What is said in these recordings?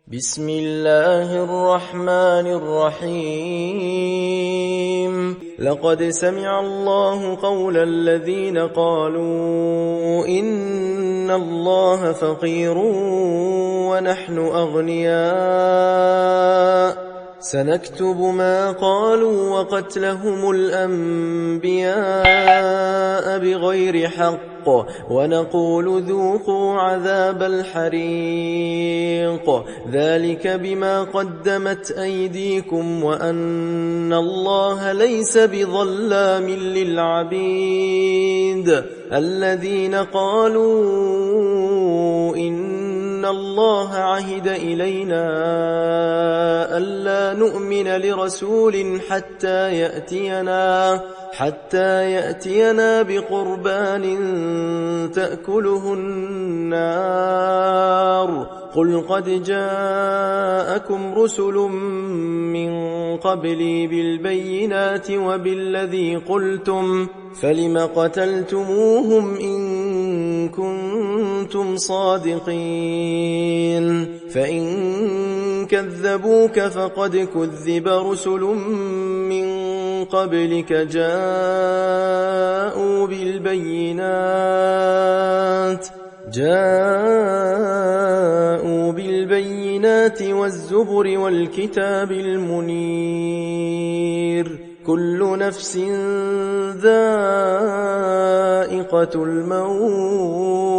بسم الله الرحمن الرحيم لقد سمع الله قول الذين قالوا إن الله فقير ونحن أغنياء سنكتب ما قالوا وقتلهم الأنبياء بغير حق ونقول ذوقوا عذاب الحريق ذلك بما قدمت أيديكم وأن الله ليس بظلام للعبيد الذين قالوا إن الله عهد إلينا ألا نؤمن لرسول حتى يأتينا بقربان تأكله النار قل قد جاءكم رسل من قبلي بالبينات وبالذي قلتم فلم قتلتموهم إن كنتم صادقين فإن كذبوك فقد كذب رسل من قبلك جاءوا بالبينات والزبر والكتاب المنير كل نفس ذائقة الموت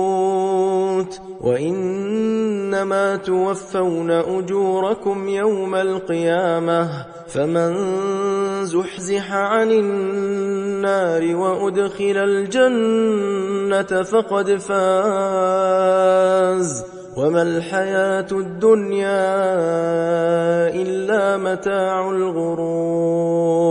وإنما توفون أجوركم يوم القيامة فمن زحزح عن النار وأدخل الجنة فقد فاز وما الحياة الدنيا إلا متاع الغرور